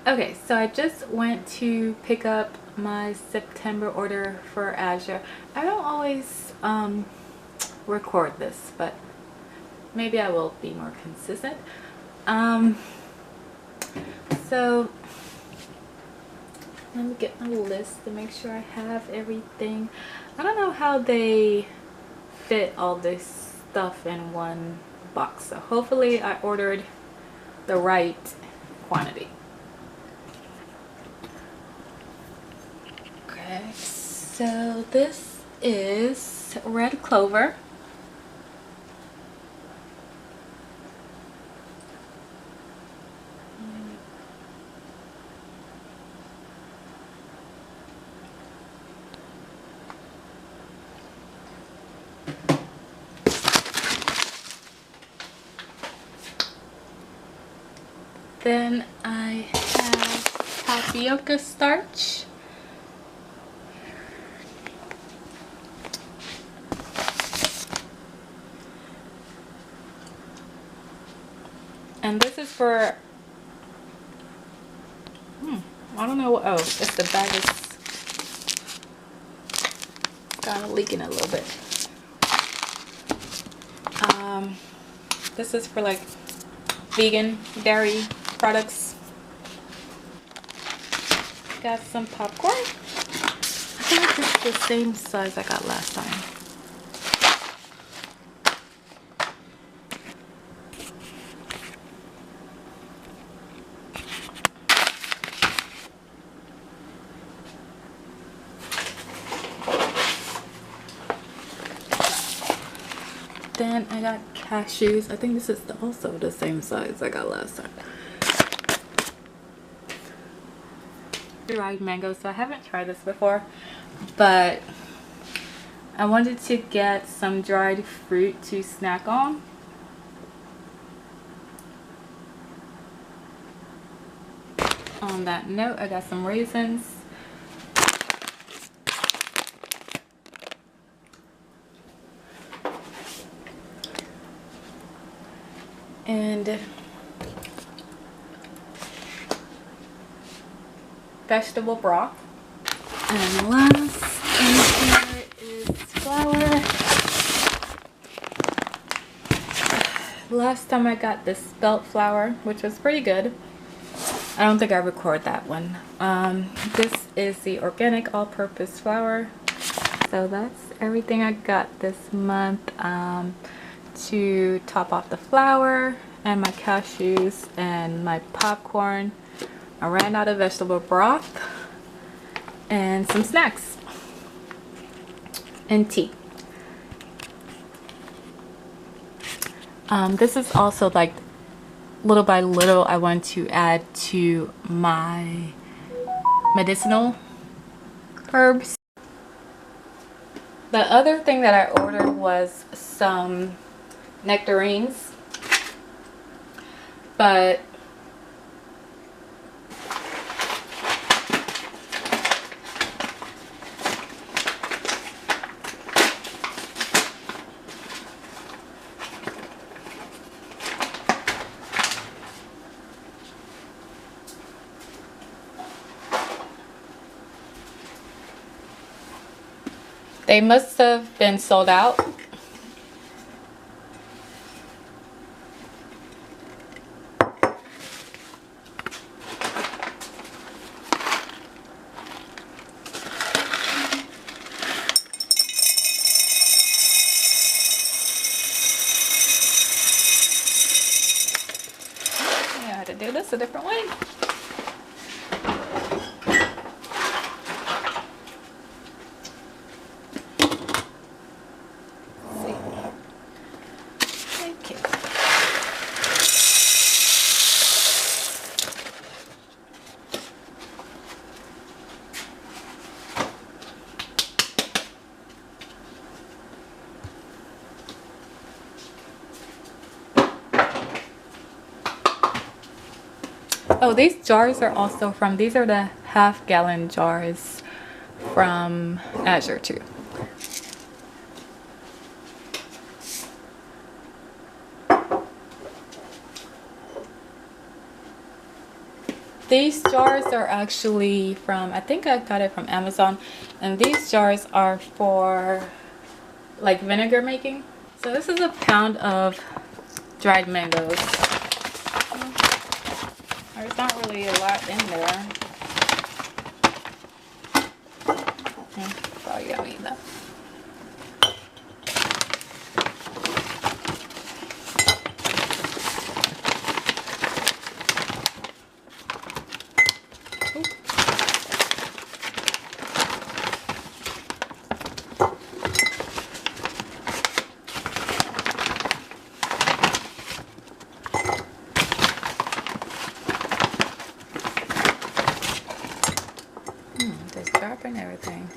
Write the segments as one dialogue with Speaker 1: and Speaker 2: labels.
Speaker 1: Okay, so I just went to pick up my September order for Azure. I don't always record this, but maybe I will be more consistent. Um, so let me get my list to make sure I have everything. I don't know how they fit all this stuff in one box, so hopefully I ordered the right quantity. Okay, so this is red clover. Then I have tapioca starch. And this is for, I don't know what, oh, it's the bag is kind of leaking a little bit. This is for like vegan dairy products. Got some popcorn. I feel like this is the same size I got last time. Then I got cashews. I think this is also the same size I got last time. Dried mango. So I haven't tried this before, but I wanted to get some dried fruit to snack on. On that note, I got some raisins. And vegetable broth. And last in here is flour. Last time I got this spelt flour, which was pretty good. I don't think I record that one. This is the organic all-purpose flour. So that's everything I got this month to top off the flour and my cashews and my popcorn. I ran out of vegetable broth and some snacks and tea. This is also like little by little I want to add to my medicinal herbs. The other thing that I ordered was some nectarines, but they must have been sold out. I had to do this a different way. Oh, these jars are also from, these are the half-gallon jars from Azure too. These jars are actually from, I think I got it from Amazon, and these jars are for like vinegar making. So this is a pound of dried mangoes. There's not really a lot in there. Probably gonna need that. Just dropping everything.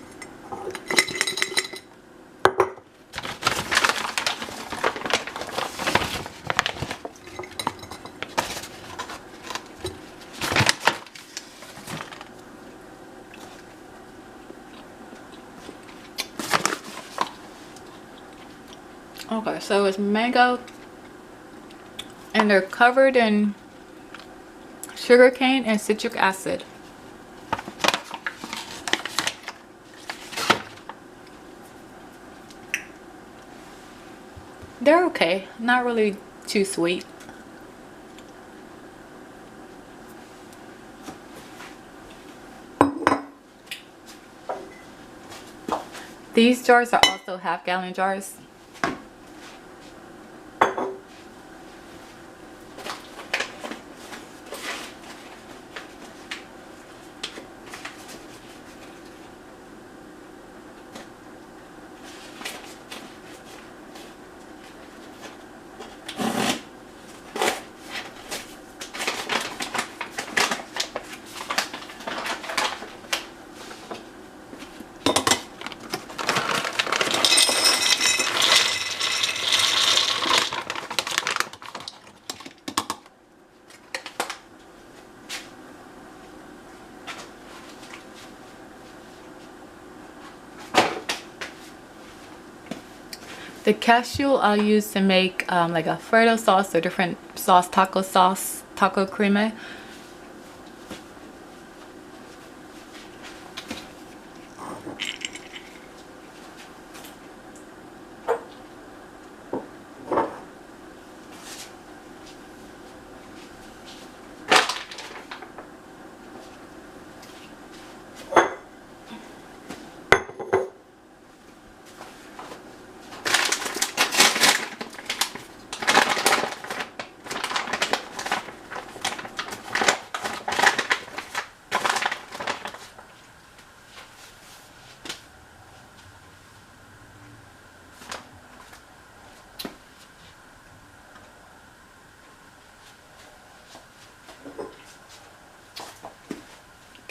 Speaker 1: Okay, so it's mango and they're covered in sugar cane and citric acid. They're okay, not really too sweet. These jars are also half-gallon jars. The cashew I'll use to make like Alfredo sauce or different sauce, taco creme.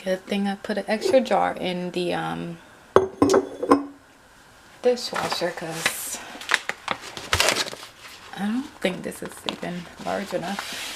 Speaker 1: Good thing I put an extra jar in the dishwasher because I don't think this is even large enough.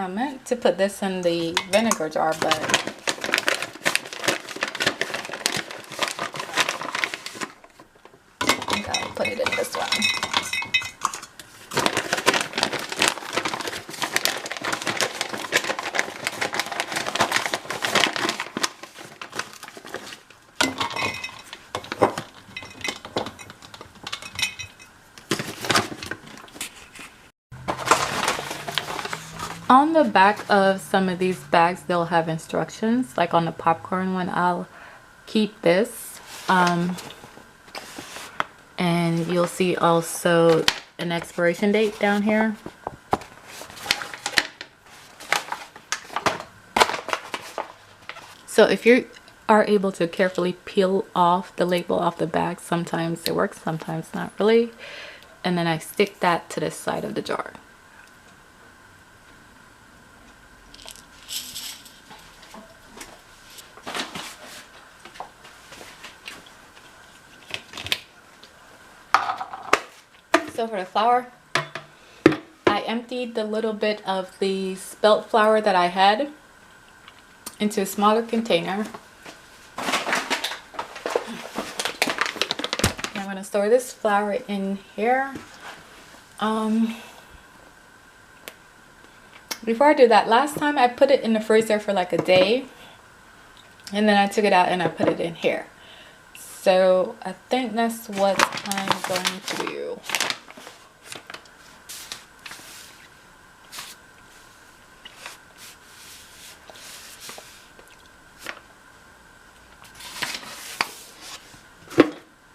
Speaker 1: I meant to put this in the vinegar jar, but I think I'll put it in this one. On the back of some of these bags, they'll have instructions. Like on the popcorn one, I'll keep this. And you'll see also an expiration date down here. So if you're are able to carefully peel off the label off the bag. Sometimes it works, sometimes not really. And then I stick that to the side of the jar. So for the flour, I emptied the little bit of the spelt flour that I had into a smaller container. I'm going to store this flour in here. Before I do that, last time I put it in the freezer for like a day, and then I took it out and I put it in here. So I think that's what I'm going to do.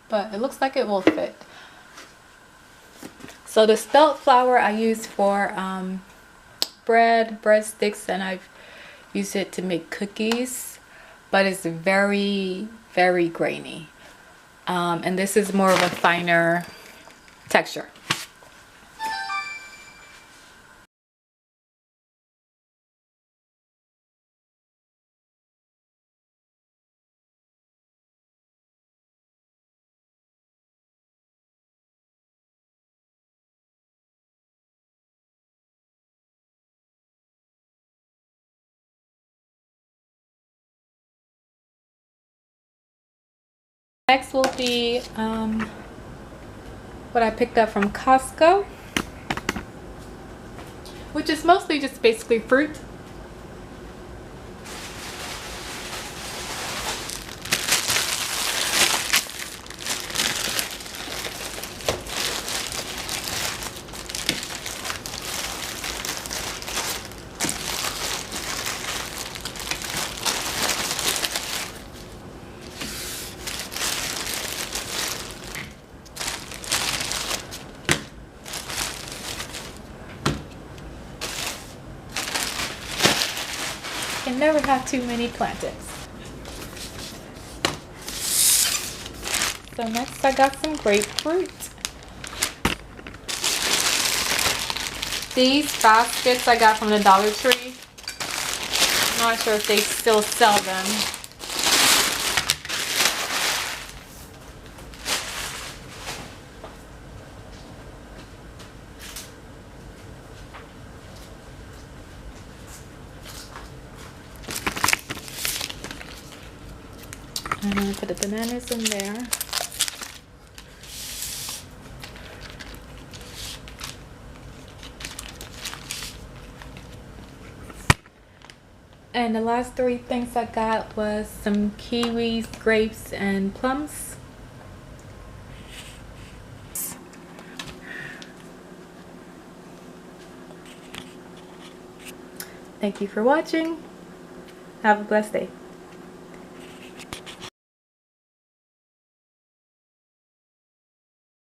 Speaker 1: But it looks like it will fit. So the spelt flour I use for breadsticks, and I've used it to make cookies, but it's very, very grainy. And this is more of a finer texture. Next will be what I picked up from Costco, which is mostly just basically fruit. Can never have too many plantains. So next I got some grapefruit. These baskets I got from the Dollar Tree. I'm not sure if they still sell them. I'm going to put the bananas in there. And the last three things I got was some kiwis, grapes, and plums. Thank you for watching. Have a blessed day.